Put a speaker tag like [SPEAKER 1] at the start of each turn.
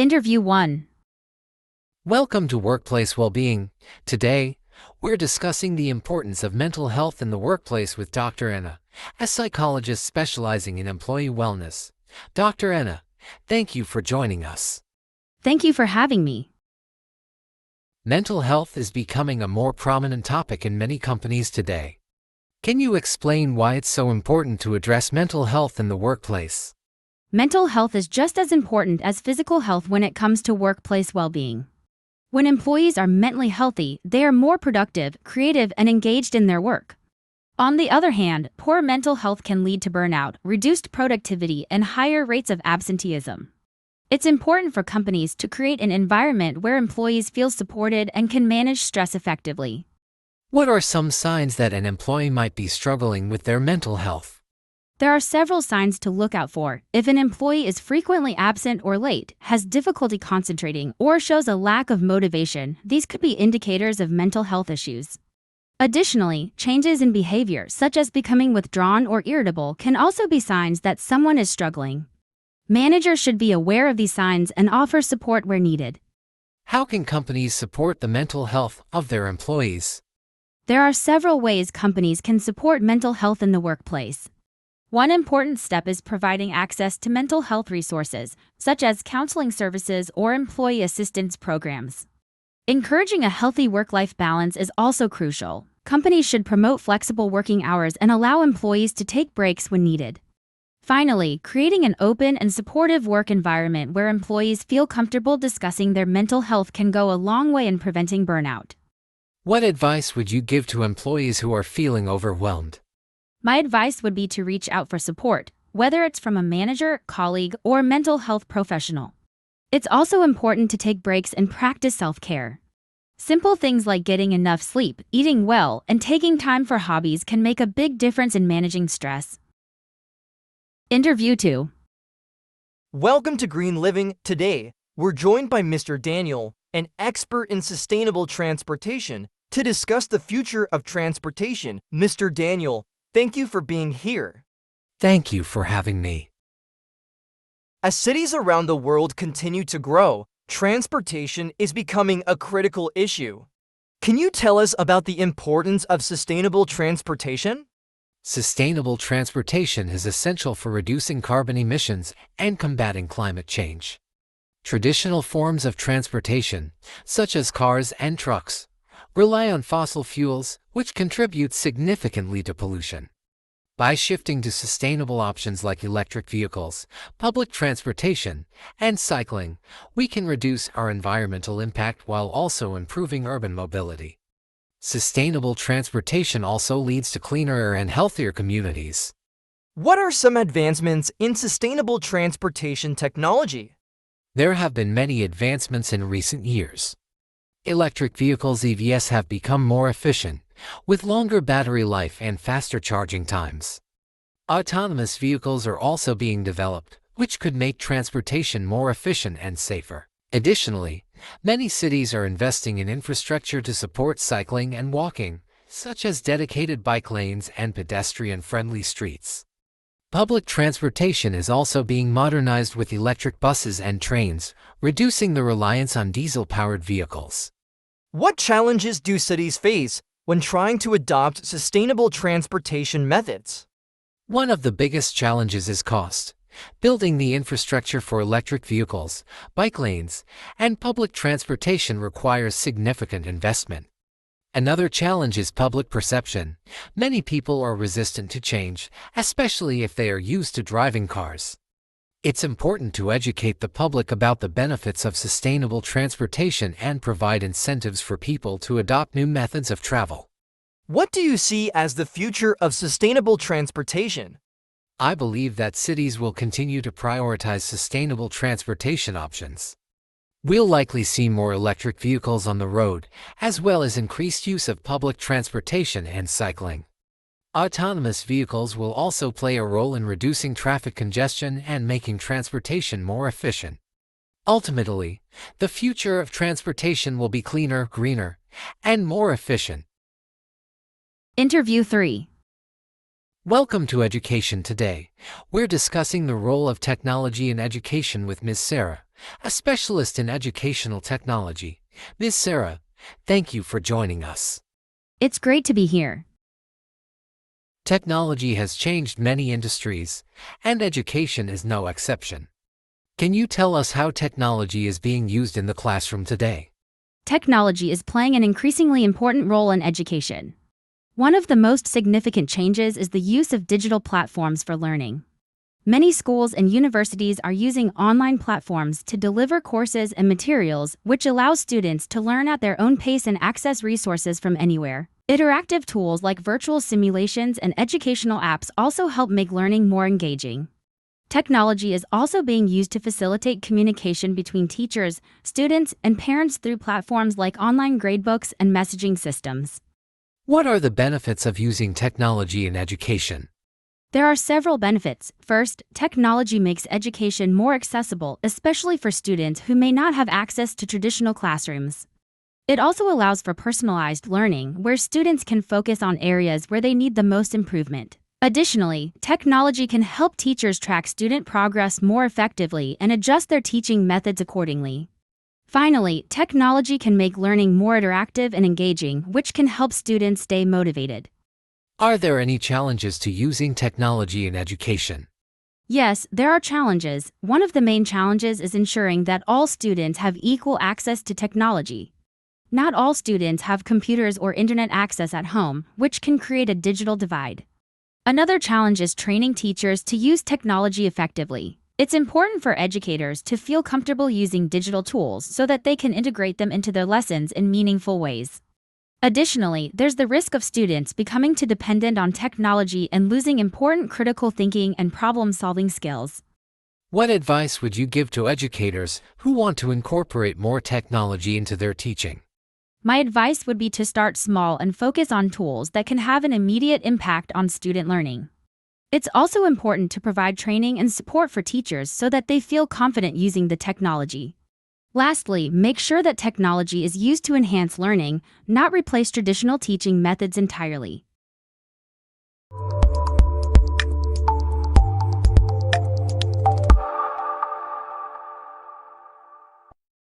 [SPEAKER 1] Interview 1.
[SPEAKER 2] Welcome to Workplace Wellbeing. Today, we're discussing the importance of mental health in the workplace with Dr. Anna, a psychologist specializing in employee wellness. Dr. Anna, thank you for joining us.
[SPEAKER 1] Thank you for having me.
[SPEAKER 2] Mental health is becoming a more prominent topic in many companies today. Can you explain why it's so important to address mental health in the workplace?
[SPEAKER 1] Mental health is just as important as physical health when it comes to workplace well-being. When employees are mentally healthy, they are more productive, creative, and engaged in their work. On the other hand, poor mental health can lead to burnout, reduced productivity, and higher rates of absenteeism. It's important for companies to create an environment where employees feel supported and can manage stress effectively.
[SPEAKER 2] What are some signs that an employee might be struggling with their mental health?
[SPEAKER 1] There are several signs to look out for. If an employee is frequently absent or late, has difficulty concentrating, or shows a lack of motivation, these could be indicators of mental health issues. Additionally, changes in behavior, such as becoming withdrawn or irritable, can also be signs that someone is struggling. Managers should be aware of these signs and offer support where needed.
[SPEAKER 2] How can companies support the mental health of their employees?
[SPEAKER 1] There are several ways companies can support mental health in the workplace. One important step is providing access to mental health resources, such as counseling services or employee assistance programs. Encouraging a healthy work-life balance is also crucial. Companies should promote flexible working hours and allow employees to take breaks when needed. Finally, creating an open and supportive work environment where employees feel comfortable discussing their mental health can go a long way in preventing burnout.
[SPEAKER 2] What advice would you give to employees who are feeling overwhelmed?
[SPEAKER 1] My advice would be to reach out for support, whether it's from a manager, colleague, or mental health professional. It's also important to take breaks and practice self-care. Simple things like getting enough sleep, eating well, and taking time for hobbies can make a big difference in managing stress. Interview 2.
[SPEAKER 3] Welcome to Green Living. Today, we're joined by Mr. Daniel, an expert in sustainable transportation, to discuss the future of transportation. Mr. Daniel, thank you for being here.
[SPEAKER 2] Thank you for having me.
[SPEAKER 3] As cities around the world continue to grow, transportation is becoming a critical issue. Can you tell us about the importance of sustainable transportation?
[SPEAKER 2] Sustainable transportation is essential for reducing carbon emissions and combating climate change. Traditional forms of transportation, such as cars and trucks, rely on fossil fuels, which contribute significantly to pollution. By shifting to sustainable options like electric vehicles, public transportation, and cycling, we can reduce our environmental impact while also improving urban mobility. Sustainable transportation also leads to cleaner air and healthier communities.
[SPEAKER 3] What are some advancements in sustainable transportation technology?
[SPEAKER 2] There have been many advancements in recent years. Electric vehicles (EVs) have become more efficient, with longer battery life and faster charging times. Autonomous vehicles are also being developed, which could make transportation more efficient and safer. Additionally, many cities are investing in infrastructure to support cycling and walking, such as dedicated bike lanes and pedestrian-friendly streets. Public transportation is also being modernized with electric buses and trains, reducing the reliance on diesel-powered vehicles.
[SPEAKER 3] What challenges do cities face when trying to adopt sustainable transportation methods?
[SPEAKER 2] One of the biggest challenges is cost. Building the infrastructure for electric vehicles, bike lanes, and public transportation requires significant investment. Another challenge is public perception. Many people are resistant to change, especially if they are used to driving cars. It's important to educate the public about the benefits of sustainable transportation and provide incentives for people to adopt new methods of travel.
[SPEAKER 3] What do you see as the future of sustainable transportation?
[SPEAKER 2] I believe that cities will continue to prioritize sustainable transportation options. We'll likely see more electric vehicles on the road, as well as increased use of public transportation and cycling. Autonomous vehicles will also play a role in reducing traffic congestion and making transportation more efficient. Ultimately, the future of transportation will be cleaner, greener, and more efficient.
[SPEAKER 1] Interview 3.
[SPEAKER 2] Welcome to Education Today. We're discussing the role of technology in education with Ms. Sarah, a specialist in educational technology. Ms. Sarah, thank you for joining us.
[SPEAKER 1] It's great to be here.
[SPEAKER 2] Technology has changed many industries, and education is no exception. Can you tell us how technology is being used in the classroom today?
[SPEAKER 1] Technology is playing an increasingly important role in education. One of the most significant changes is the use of digital platforms for learning. Many schools and universities are using online platforms to deliver courses and materials, which allows students to learn at their own pace and access resources from anywhere. Interactive tools like virtual simulations and educational apps also help make learning more engaging. Technology is also being used to facilitate communication between teachers, students, and parents through platforms like online gradebooks and messaging systems.
[SPEAKER 2] What are the benefits of using technology in education?
[SPEAKER 1] There are several benefits. First, technology makes education more accessible, especially for students who may not have access to traditional classrooms. It also allows for personalized learning, where students can focus on areas where they need the most improvement. Additionally, technology can help teachers track student progress more effectively and adjust their teaching methods accordingly. Finally, technology can make learning more interactive and engaging, which can help students stay motivated.
[SPEAKER 2] Are there any challenges to using technology in education?
[SPEAKER 1] Yes, there are challenges. One of the main challenges is ensuring that all students have equal access to technology. Not all students have computers or internet access at home, which can create a digital divide. Another challenge is training teachers to use technology effectively. It's important for educators to feel comfortable using digital tools so that they can integrate them into their lessons in meaningful ways. Additionally, there's the risk of students becoming too dependent on technology and losing important critical thinking and problem-solving skills.
[SPEAKER 2] What advice would you give to educators who want to incorporate more technology into their teaching?
[SPEAKER 1] My advice would be to start small and focus on tools that can have an immediate impact on student learning. It's also important to provide training and support for teachers so that they feel confident using the technology. Lastly, make sure that technology is used to enhance learning, not replace traditional teaching methods entirely.